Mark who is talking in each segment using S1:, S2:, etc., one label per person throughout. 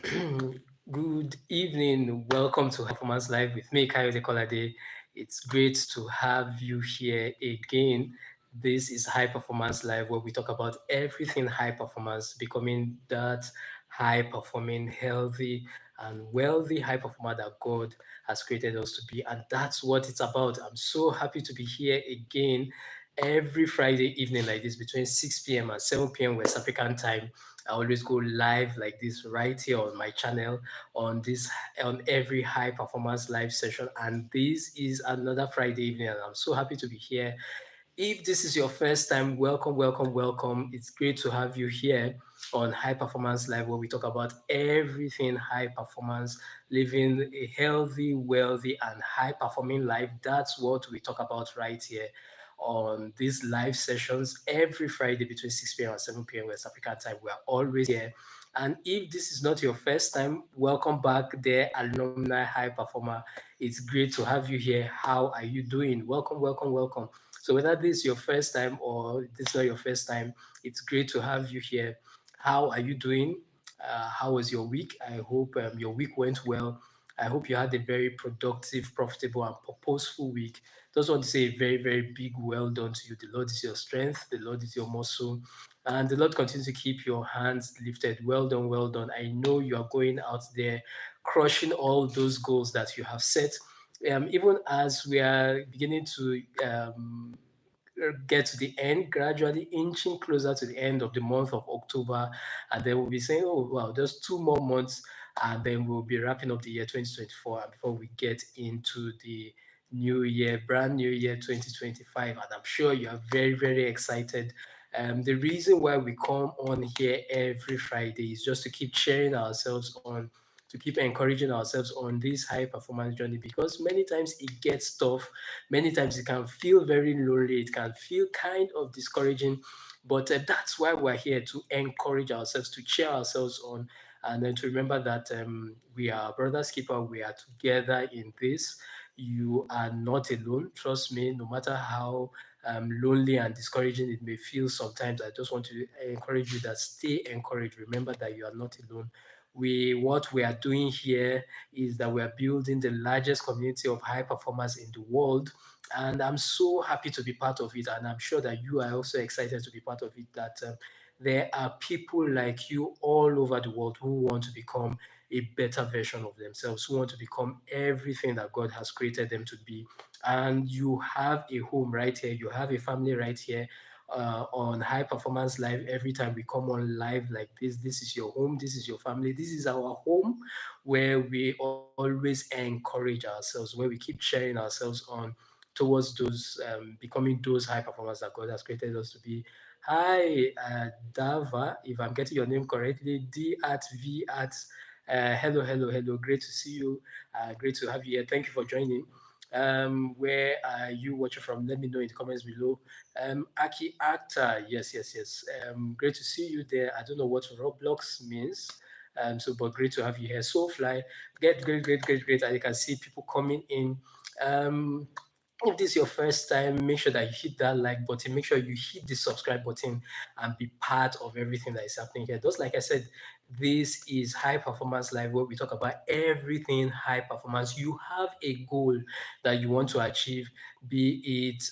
S1: Good evening. Welcome to Performance Live with me, Kayode Kolade. It's great to have you here again. This is High Performance Live, where we talk about everything high performance, becoming that high performing, healthy, and wealthy high performer that God has created us to be. And that's what it's about. I'm so happy to be here again every Friday evening like this between 6 p.m. and 7 p.m. West African time. I always go live like this right here on my channel on this on every high performance live session. And this is another Friday evening, and I'm so happy to be here. If this is your first time, welcome, welcome, welcome. It's great to have you here on High Performance Live, where we talk about everything high performance, living a healthy, wealthy, and high performing life. That's what we talk about right here on these live sessions every Friday between 6 p.m. and 7 p.m. West African time. We are always here. And if this is not your first time, welcome back there, alumni high performer. It's great to have you here. How are you doing? Welcome, welcome, welcome. So whether this is your first time or this is not your first time, it's great to have you here. How are you doing? How was your week? I hope your week went well. I hope you had a very productive, profitable, and purposeful week. Just want to say a very, very big well done to you. The Lord is your strength. The Lord is your muscle. And the Lord continues to keep your hands lifted. Well done, well done. I know you are going out there crushing all those goals that you have set. Even as we are beginning to get to the end, gradually inching closer to the end of the month of October. And then we'll be saying, oh, wow, there's 2 more months. And then we'll be wrapping up the year 2024 and before we get into the new year, brand new year 2025. And I'm sure you are very, very excited. The reason why we come on here every Friday is just to keep cheering ourselves on, to keep encouraging ourselves on this high performance journey because many times it gets tough. Many times it can feel very lonely. It can feel kind of discouraging. But that's why we're here to encourage ourselves, to cheer ourselves on, and then to remember that we are brothers keeper. We are together in this. You are not alone. Trust me, no matter how lonely and discouraging it may feel sometimes, I just want to encourage you that stay encouraged. Remember that you are not alone. What we are doing here is that we are building the largest community of high performers in the world. And I'm so happy to be part of it. And I'm sure that you are also excited to be part of it. That there are people like you all over the world who want to become a better version of themselves, who want to become everything that God has created them to be. And you have a home right here, you have a family right here on High Performance Live. Every time we come on live like this is your home, this is your family, this is our home where we always encourage ourselves, where we keep cheering ourselves on towards those becoming those high performers that God has created us to be. Hi, Dava, if I'm getting your name correctly, D at V at hello, hello, hello. Great to see you. Great to have you here. Thank you for joining. Where are you watching from? Let me know in the comments below. Aki Actor, yes, yes, yes. Great to see you there. I don't know what Roblox means. But great to have you here. Soulfly, great, great, great, great. And you can see people coming in. Um, if this is your first time, make sure that you hit that like button. Make sure you hit the subscribe button and be part of everything that is happening here. Just like I said, this is High Performance Live where we talk about everything high performance. You have a goal that you want to achieve, be it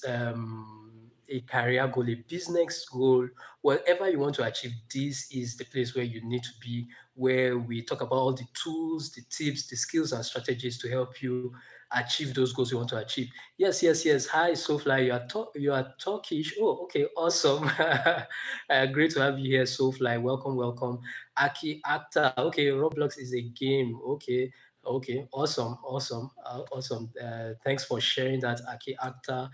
S1: a career goal, a business goal, whatever you want to achieve, this is the place where you need to be, where we talk about all the tools, the tips, the skills, and strategies to help you achieve those goals you want to achieve. Yes, yes, yes. Hi, Soulfly. You are Turkish. Oh, okay, awesome. Great to have you here, Soulfly. Welcome, welcome. Aki Actor. Okay, Roblox is a game. Okay, okay, awesome, awesome, awesome. Thanks for sharing that, Aki Actor.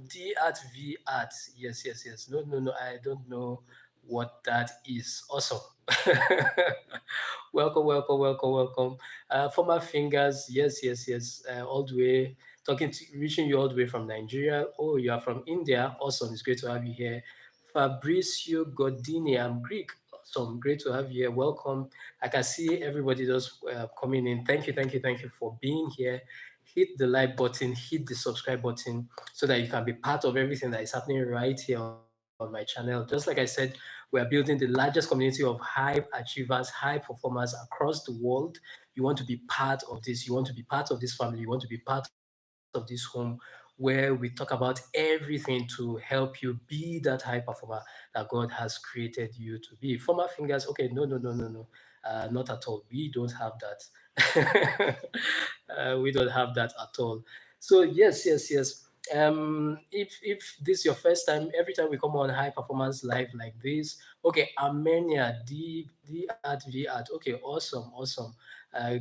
S1: D at V at. Yes, yes, yes. No, no, no. I don't know what that is. Awesome. Welcome, welcome, welcome, welcome. Former fingers, yes, yes, yes. All the way reaching you all the way from Nigeria. Oh, you are from India. Awesome. It's great to have you here. Fabricio Godini, I'm Greek. Awesome. Great to have you here. Welcome. I can see everybody just coming in. Thank you, thank you, thank you for being here. Hit the like button, hit the subscribe button so that you can be part of everything that is happening right here on my channel. Just like I said, we We are building the largest community of high achievers, high performers across the world. You want to be part of this. You want to be part of this family. You want to be part of this home where we talk about everything to help you be that high performer that God has created you to be. Former fingers, okay, no, no, no, no, no. Not at all. We don't have that. We don't have that at all. So yes, yes, yes. If this is your first time, every time we come on High Performance Live like this, okay, Armenia, D at V at, okay, awesome, awesome.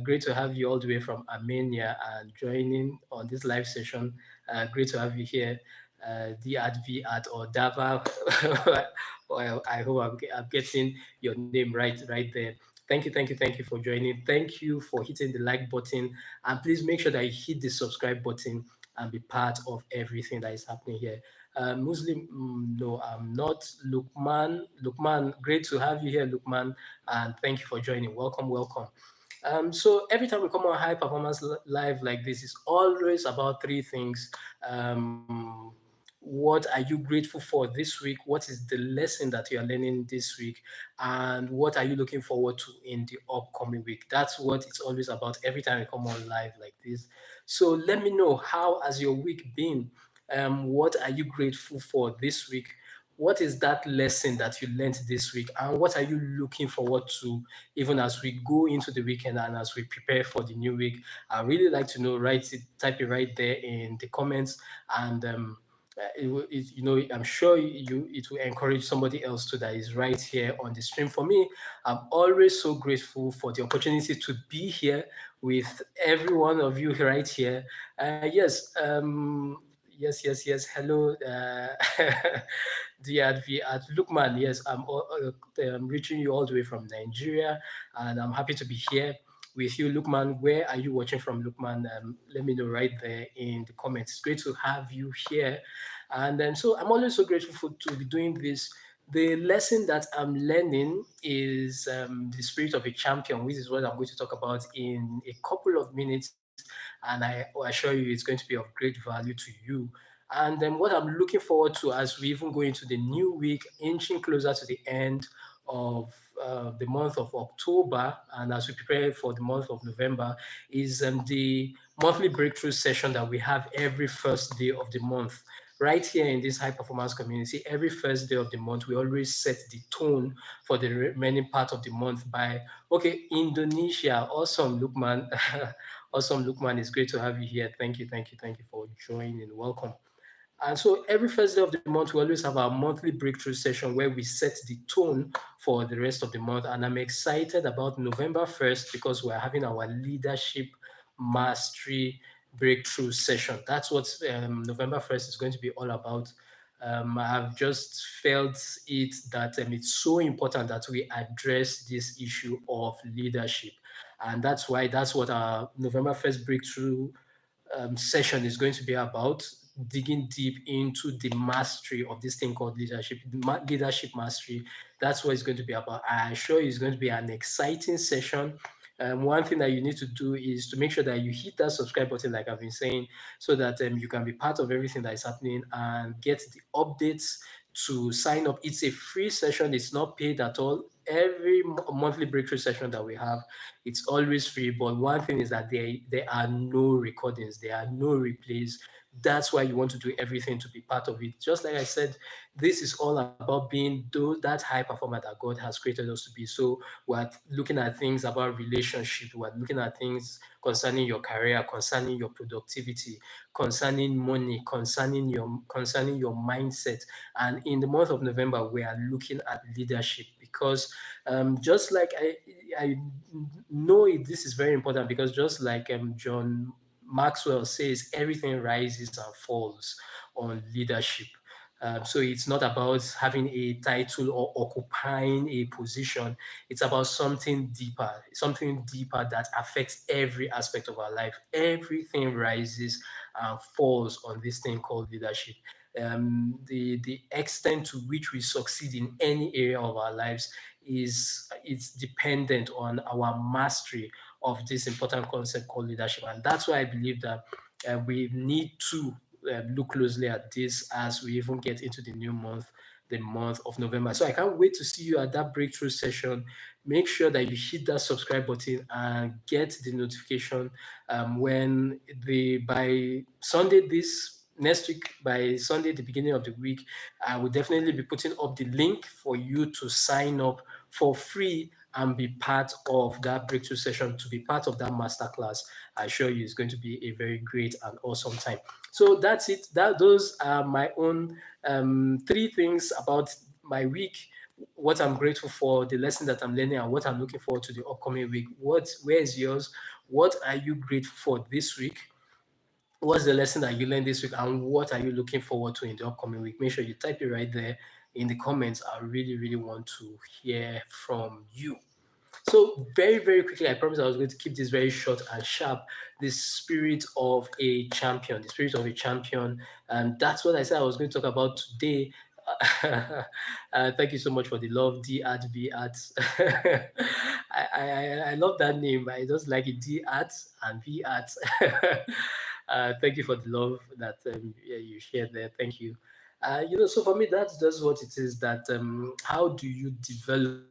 S1: Great to have you all the way from Armenia and joining on this live session. Great to have you here. D at V at or Dava. Well, I hope I'm getting your name right there. Thank you for joining. Thank you for hitting the like button, and please make sure that you hit the subscribe button and be part of everything that is happening here. Muslim, no, I'm not. Lukman, great to have you here, Lukman, and thank you for joining. Welcome, welcome. So every time we come on High Performance Live like this, it's always about three things. Um, what are you grateful for this week? What is the lesson that you are learning this week? And what are you looking forward to in the upcoming week? That's what it's always about every time we come on live like this. So let me know, how has your week been? What are you grateful for this week? What is that lesson that you learned this week? And what are you looking forward to even as we go into the weekend and as we prepare for the new week? I really like to know. Write it, type it right there in the comments, and I'm sure it will encourage somebody else too that is right here on the stream. For me, I'm always so grateful for the opportunity to be here with every one of you right here. Yes. Hello, the at Lukman. Yes, I'm reaching you all the way from Nigeria, and I'm happy to be here with you, Lukman. Where are you watching from, Lukman? Let me know right there in the comments. It's great to have you here. And so I'm always so grateful to be doing this. The lesson that I'm learning is the spirit of a champion, which is what I'm going to talk about in a couple of minutes. And I assure you, it's going to be of great value to you. And then what I'm looking forward to as we even go into the new week, inching closer to the end of the month of October, and as we prepare for the month of November, is the monthly breakthrough session that we have every first day of the month. Right here in this high performance community, every first day of the month, we always set the tone for the remaining part of the month by, okay, Indonesia. Awesome, Lukman. Awesome, Lukman. It's great to have you here. Thank you for joining. Welcome. And so every first day of the month, we always have our monthly breakthrough session where we set the tone for the rest of the month. And I'm excited about November 1st because we're having our leadership mastery breakthrough session. That's what November 1st is going to be all about. I've just felt it that it's so important that we address this issue of leadership. And that's what our November 1st breakthrough session is going to be about, digging deep into the mastery of this thing called leadership, leadership mastery. That's what it's going to be about. I assure you it's going to be an exciting session. One thing that you need to do is to make sure that you hit that subscribe button, like I've been saying, so that you can be part of everything that is happening and get the updates to sign up. It's a free session, it's not paid at all. Every monthly breakthrough session that we have, it's always free. But one thing is that there are no recordings, there are no replays. That's why you want to do everything to be part of it. Just like I said, this is all about being that high performer that God has created us to be. So we're looking at things about relationship, we're looking at things concerning your career, concerning your productivity, concerning money, concerning your mindset. And in the month of November, we are looking at leadership because just like I know this is very important, because just like John Maxwell says, everything rises and falls on leadership. So it's not about having a title or occupying a position. It's about something deeper that affects every aspect of our life. Everything rises and falls on this thing called leadership. The extent to which we succeed in any area of our lives it's dependent on our mastery of this important concept called leadership. And that's why I believe that we need to look closely at this as we even get into the new month. the month of November. So I can't wait to see you at that breakthrough session. Make sure that you hit that subscribe button and get the notification when by Sunday this next week, by Sunday, the beginning of the week, I will definitely be putting up the link for you to sign up for free and be part of that breakthrough session, to be part of that masterclass. I assure you it's going to be a very great and awesome time. So that's it. Those are my own three things about my week, what I'm grateful for, the lesson that I'm learning, and what I'm looking forward to the upcoming week. Where is yours? What are you grateful for this week? What's the lesson that you learned this week, and what are you looking forward to in the upcoming week? Make sure you type it right there in the comments. I really, really want to hear from you. So very, very quickly, I promised I was going to keep this very short and sharp. The spirit of a champion, the spirit of a champion, and that's what I said I was going to talk about today. Thank you so much for the love, D at V at. I love that name. I just like it, D at and V at. Thank you for the love that yeah, you shared there. Thank you. So for me, that's just what it is. That how do you develop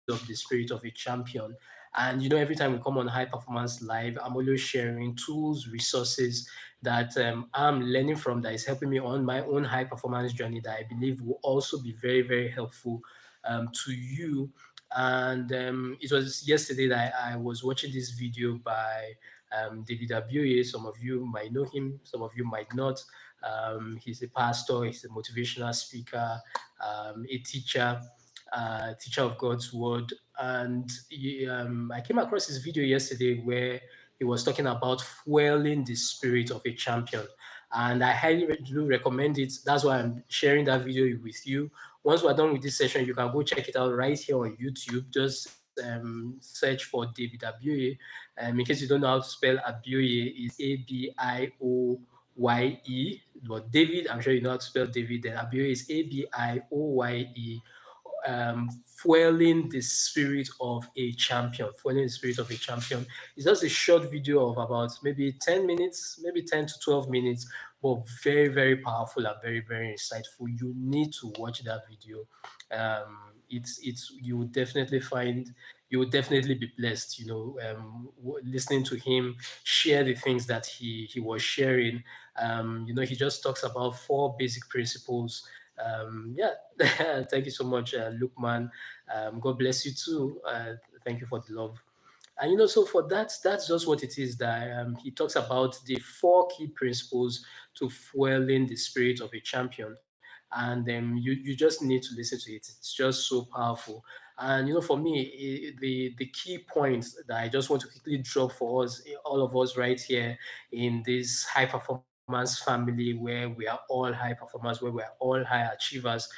S1: the spirit of a champion? And every time we come on High Performance Live, I'm always sharing tools, resources that I'm learning from, that is helping me on my own high performance journey, that I believe will also be very, very helpful to you. And it was yesterday that I was watching this video by David Abioye. Some of you might know him, some of you might not. He's a pastor, he's a motivational speaker, a teacher, teacher of God's word. And I came across this video yesterday where he was talking about fueling the spirit of a champion. And I highly do recommend it. That's why I'm sharing that video with you. Once we're done with this session, you can go check it out right here on YouTube. Just search for David Abioye. In case you don't know how to spell Abioye, it's Abioye. But David, I'm sure you know how to spell David. Then Abioye is Abioye. Fueling the spirit of a champion. Fueling the spirit of a champion. It's just a short video of about maybe 10 minutes, maybe 10 to 12 minutes, but very, very powerful and very, very insightful. You need to watch that video. It's you will definitely find, you will definitely be blessed. Listening to him share the things that he was sharing. He just talks about four basic principles. Yeah, thank you so much, Lukman. God bless you too. Thank you for the love. And so for that's just what it is, that he talks about the four key principles to fueling the spirit of a champion. And you just need to listen to it. It's just so powerful. And for me, the key points that I just want to quickly drop for us, all of us right here in this high performance family, where we are all high performers, where we are all high achievers,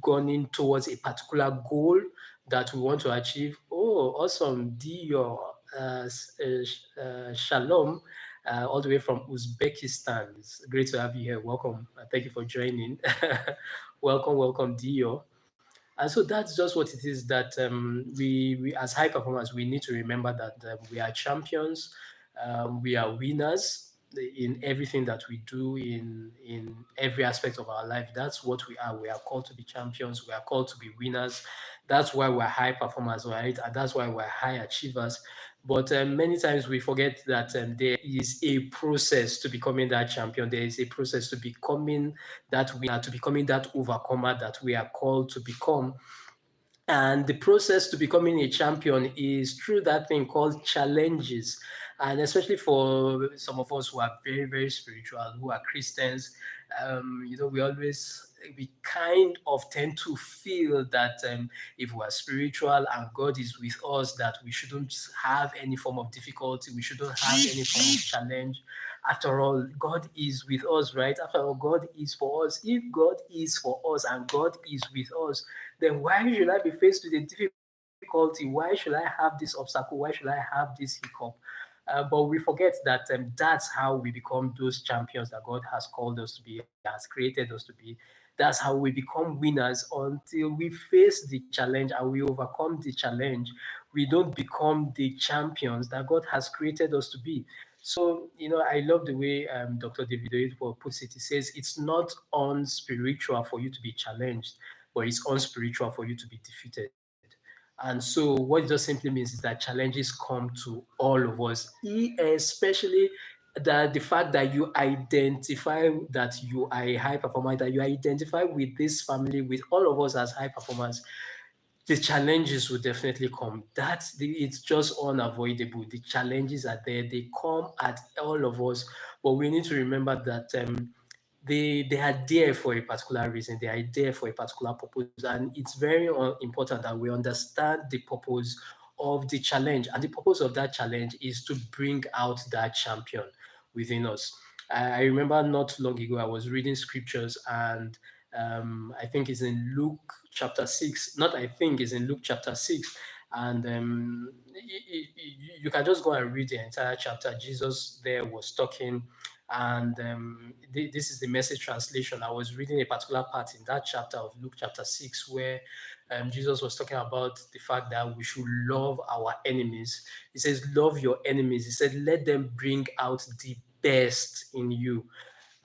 S1: going towards a particular goal that we want to achieve. Oh, awesome. Dior, Shalom, all the way from Uzbekistan. It's great to have you here. Welcome. Thank you for joining. Welcome, welcome, Dio. And so that's just what it is, that we as high performers, we need to remember that we are champions, we are winners in everything that we do, in every aspect of our life. That's what we are. We are called to be champions. We are called to be winners. That's why we're high performers, right? And that's why we're high achievers. But many times we forget that there is a process to becoming that champion. There is a process to becoming that winner, to becoming that overcomer that we are called to become. And the process to becoming a champion is through that thing called challenges. And especially for some of us who are very, very spiritual, who are Christians, we kind of tend to feel that if we are spiritual and God is with us, that we shouldn't have any form of difficulty, we shouldn't have any form of challenge. After all, God is with us, right? After all, God is for us. If God is for us and God is with us, then why should I be faced with a difficulty? Why should I have this obstacle? Why should I have this hiccup? But we forget that that's how we become those champions that God has called us to be, has created us to be. That's how we become winners. Until we face the challenge and we overcome the challenge, we don't become the champions that God has created us to be. So, I love the way Dr. David Oyedepo puts it. He says it's not unspiritual for you to be challenged, but it's unspiritual for you to be defeated. And so, what it just simply means is that challenges come to all of us, especially the fact that you identify that you are a high performer, that you identify with this family, with all of us as high performers. The challenges will definitely come. It's just unavoidable. The challenges are there. They come at all of us, but we need to remember that they are there for a particular reason. They are there for a particular purpose, and it's very important that we understand the purpose of the challenge. And the purpose of that challenge is to bring out that champion within us. I remember not long ago I was reading scriptures, and I think it's in Luke chapter 6. Not I think it's in Luke chapter 6. And you can just go and read the entire chapter. Jesus there was talking, and this is the Message translation. I was reading a particular part in that chapter of Luke chapter 6 where Jesus was talking about the fact that we should love our enemies. He says, love your enemies. He said, let them bring out the best in you.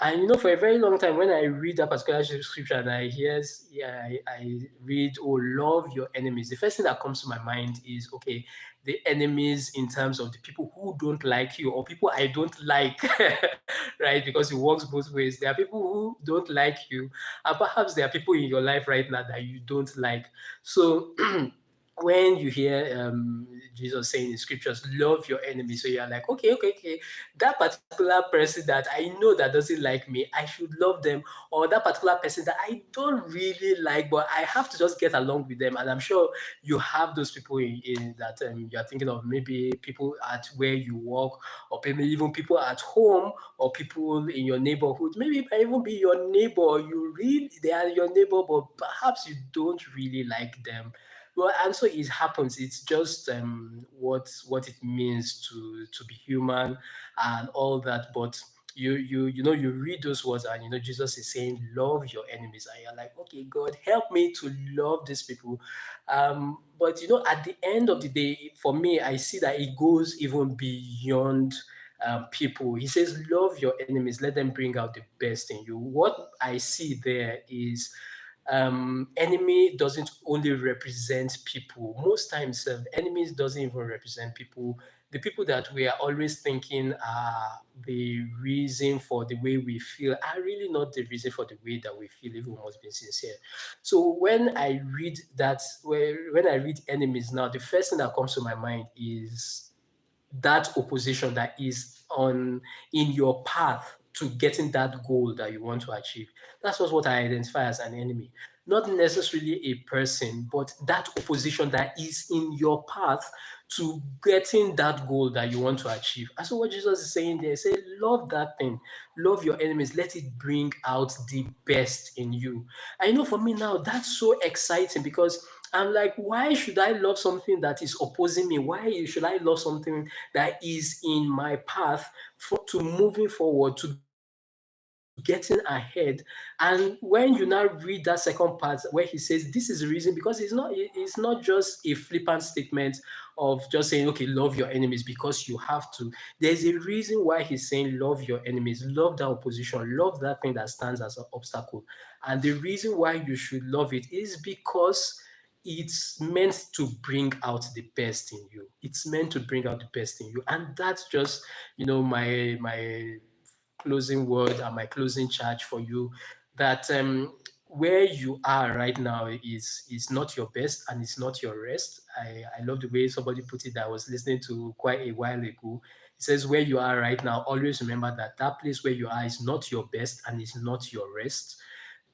S1: And for a very long time, when I read that particular scripture and I read, oh, love your enemies, the first thing that comes to my mind is, okay, the enemies in terms of the people who don't like you or people I don't like, right? Because it works both ways. There are people who don't like you, and perhaps there are people in your life right now that you don't like. So, when you hear Jesus saying in scriptures, love your enemy, so you're like, okay, that particular person that I know that doesn't like me, I should love them, or that particular person that I don't really like, but I have to just get along with them. And I'm sure you have those people in that you're thinking of, maybe people at where you work, or maybe even people at home, or people in your neighborhood. Maybe it might even be your neighbor. They are your neighbor, but perhaps you don't really like them. Well, and so it happens. It's just what it means to be human and all that. But you read those words, and Jesus is saying, "Love your enemies," and you're like, "Okay, God, help me to love these people." But at the end of the day, for me, I see that it goes even beyond people. He says, "Love your enemies; let them bring out the best in you." What I see there is enemy doesn't only represent people. Most times, enemies doesn't even represent people. The people that we are always thinking are the reason for the way we feel are really not the reason for the way that we feel, if we must be sincere. So when I read that, when I read enemies now, the first thing that comes to my mind is that opposition that is on in your path to getting that goal that you want to achieve. That's just what I identify as an enemy. Not necessarily a person, but that opposition that is in your path to getting that goal that you want to achieve. And so what Jesus is saying there, say, love that thing, love your enemies, let it bring out the best in you. I know for me now, that's so exciting because I'm like, why should I love something that is opposing me? Why should I love something that is in my path to moving forward, to getting ahead? And when you now read that second part where he says this is the reason, because it's not just a flippant statement of just saying, okay, love your enemies because you have to. There's a reason why he's saying love your enemies, love that opposition, love that thing that stands as an obstacle. And the reason why you should love it is because it's meant to bring out the best in you. It's meant to bring out the best in you. And that's just, my closing word and my closing charge for you, that where you are right now is not your best and it's not your rest. I love the way somebody put it that I was listening to quite a while ago. It says, where you are right now, always remember that that place where you are is not your best and it's not your rest.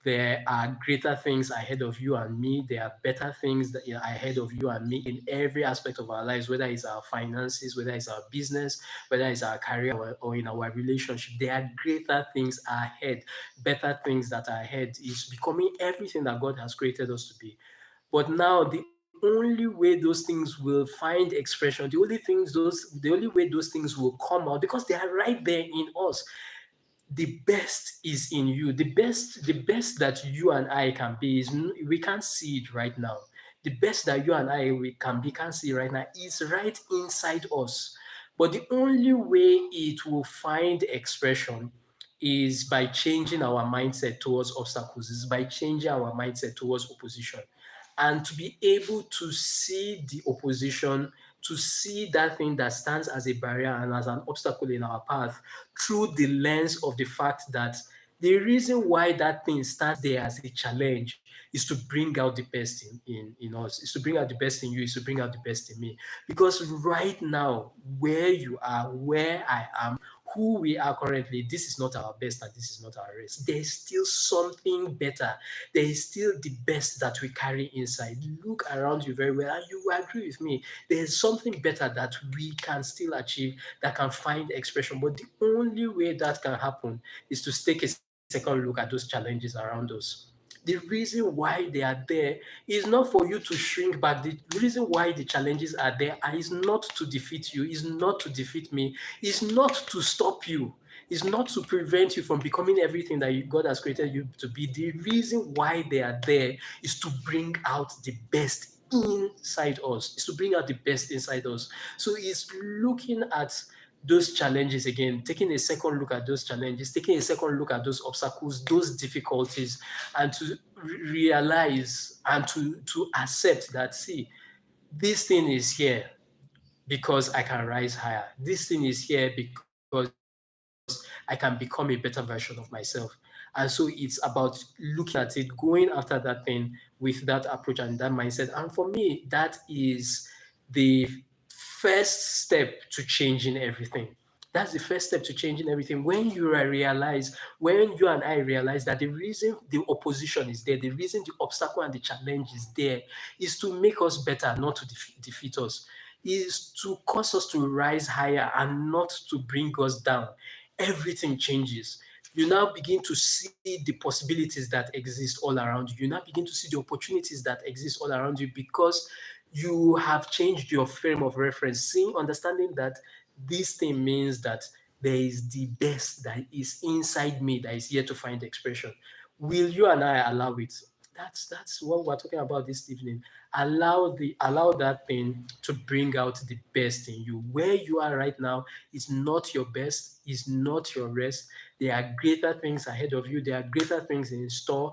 S1: There are greater things ahead of you and me. There are better things that are ahead of you and me in every aspect of our lives, whether it's our finances, whether it's our business, whether it's our career, or in our relationship. There are greater things ahead, better things that are ahead. Is becoming everything that God has created us to be. But now the only way those things will find expression, the only way those things will come out, because they are right there in us. The best is in you. The best that you and I can be is, we can't see it right now. The best that you and I we can be, can't see right now, is right inside us. But the only way it will find expression is by changing our mindset towards obstacles, is by changing our mindset towards opposition. And to be able to see the opposition, to see that thing that stands as a barrier and as an obstacle in our path through the lens of the fact that the reason why that thing stands there as a challenge is to bring out the best in us, is to bring out the best in you, is to bring out the best in me. Because right now, where you are, where I am, who we are currently, this is not our best and this is not our race. There is still something better. There is still the best that we carry inside. Look around you very well, and you will agree with me. There is something better that we can still achieve, that can find expression. But the only way that can happen is to take a second look at those challenges around us. The reason why they are there is not for you to shrink back. The reason why the challenges are there is not to defeat you, is not to defeat me, is not to stop you, is not to prevent you from becoming everything that God has created you to be. The reason why they are there is to bring out the best inside us, is to bring out the best inside us. So it's looking at those challenges again, taking a second look at those challenges, taking a second look at those obstacles, those difficulties, and to realize and to accept that, see, this thing is here because I can rise higher. This thing is here because I can become a better version of myself. And so it's about looking at it, going after that thing with that approach and that mindset. And for me, that is the first step to changing everything. That's the first step to changing everything. When you and I realize that the reason the opposition is there, the reason the obstacle and the challenge is there, is to make us better, not to defeat us, is to cause us to rise higher and not to bring us down. Everything changes. You now begin to see the possibilities that exist all around you. You now begin to see the opportunities that exist all around you because you have changed your frame of reference, seeing, understanding that this thing means that there is the best that is inside me that is yet to find expression. Will you and I allow it? That's what we're talking about this evening. Allow that thing to bring out the best in you. Where you are right now is not your best, is not your rest. There are greater things ahead of you. There are greater things in store.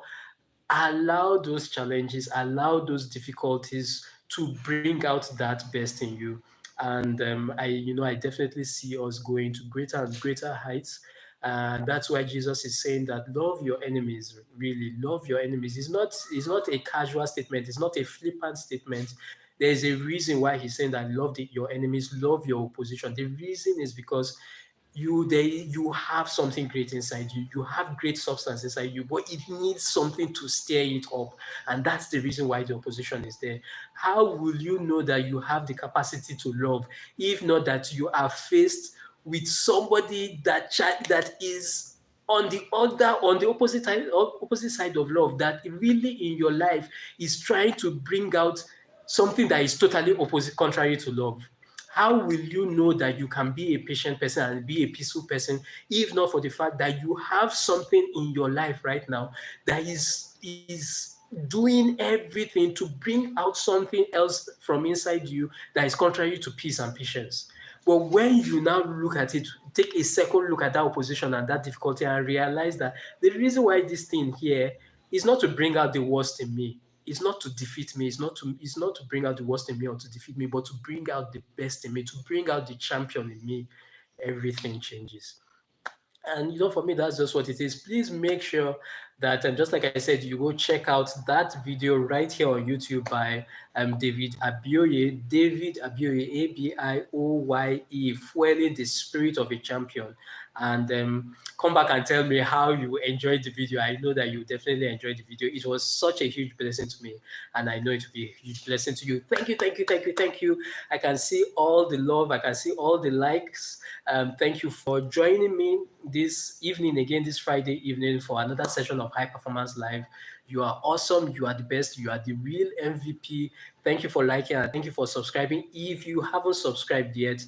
S1: Allow those challenges, allow those difficulties to bring out that best in you. And I definitely see us going to greater and greater heights. And that's why Jesus is saying that love your enemies, really love your enemies. It's not a casual statement, it's not a flippant statement. There's a reason why he's saying that your enemies, love your opposition. The reason is because you have something great inside you. You have great substance inside you, but it needs something to stir it up. And that's the reason why the opposition is there. How will you know that you have the capacity to love if not that you are faced with somebody that is on the opposite side of love, that really in your life is trying to bring out something that is totally opposite, contrary to love? How will you know that you can be a patient person and be a peaceful person if not for the fact that you have something in your life right now that is doing everything to bring out something else from inside you that is contrary to peace and patience? But when you now look at it, take a second look at that opposition and that difficulty and realize that the reason why this thing here is not to bring out the worst in me, it's not to defeat me, it's not to bring out the worst in me or to defeat me, but to bring out the best in me, to bring out the champion in me, everything changes. And for me, that's just what it is. Please make sure that, just like I said, you go check out that video right here on YouTube by David Abioye. David Abioye, Abioye, fueling the spirit of a champion. And come back and tell me how you enjoyed the video. I know that you definitely enjoyed the video. It was such a huge blessing to me, and I know it will be a huge blessing to you. Thank you, thank you, thank you, thank you. I can see all the love. I can see all the likes. Thank you for joining me this evening again, this Friday evening, for another session of High Performance Live. You are awesome. You are the best. You are the real MVP. Thank you for liking and thank you for subscribing. If you haven't subscribed yet,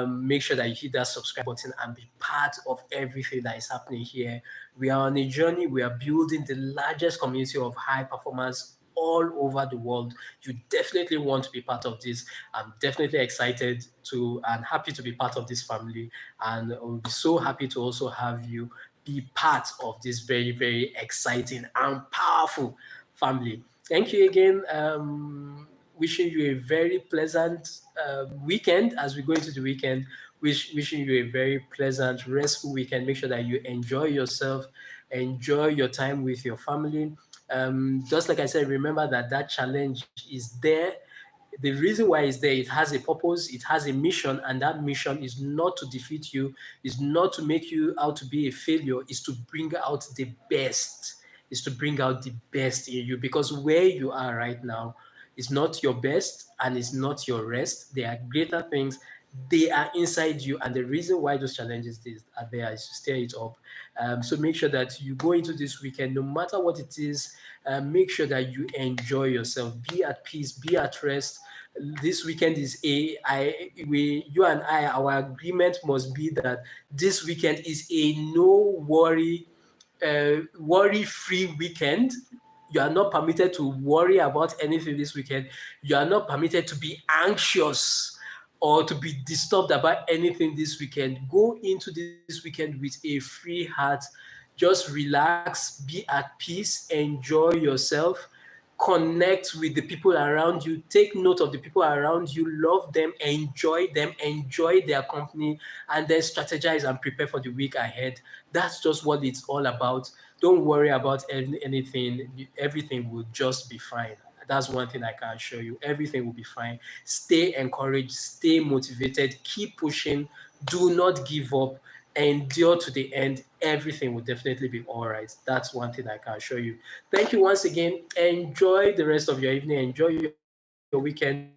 S1: make sure that you hit that subscribe button and be part of everything that is happening here. We are on a journey. We are building the largest community of high performance all over the world. You definitely want to be part of this. I'm definitely excited to and happy to be part of this family, and I'll be so happy to also have you be part of this very, very exciting and powerful family. Thank you again. Wishing you a very pleasant weekend as we go into the weekend. Wishing you a very pleasant, restful weekend. Make sure that you enjoy yourself, enjoy your time with your family. Just like I said, remember that that challenge is there. The reason why it's there, it has a purpose, it has a mission, and that mission is not to defeat you, is not to make you out to be a failure, is to bring out the best, is to bring out the best in you. Because where you are right now is not your best and it's not your rest. There are greater things. They are inside you, and the reason why those challenges are there is to stir it up. So make sure that you go into this weekend, no matter what it is, make sure that you enjoy yourself. Be at peace, be at rest. This weekend is you and I, our agreement must be that this weekend is a no worry, worry-free weekend. You are not permitted to worry about anything this weekend. You are not permitted to be anxious or to be disturbed about anything this weekend. Go into this weekend with a free heart. Just relax, be at peace, enjoy yourself, connect with the people around you, take note of the people around you, love them, enjoy their company, and then strategize and prepare for the week ahead. That's just what it's all about. Don't worry about anything. Everything will just be fine. That's one thing I can assure you. Everything will be fine. Stay encouraged, stay motivated, keep pushing, do not give up, endure to the end. Everything will definitely be all right. That's one thing I can assure you. Thank you once again. Enjoy the rest of your evening. Enjoy your weekend.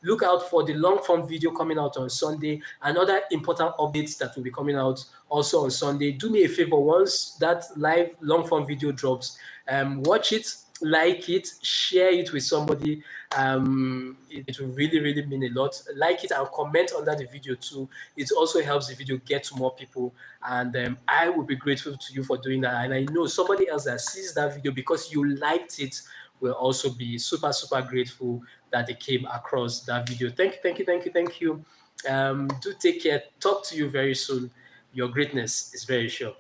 S1: Look out for the long form video coming out on Sunday and other important updates that will be coming out also on Sunday. Do me a favor, once that live long form video drops, watch it, like it, share it with somebody. It will really, really mean a lot. Like it and comment under the video too. It also helps the video get to more people, and I will be grateful to you for doing that. And I know somebody else that sees that video because you liked it will also be super, super grateful that they came across that video. Thank you, thank you, thank you, thank you. Do take care. Talk to you very soon. Your greatness is very sure.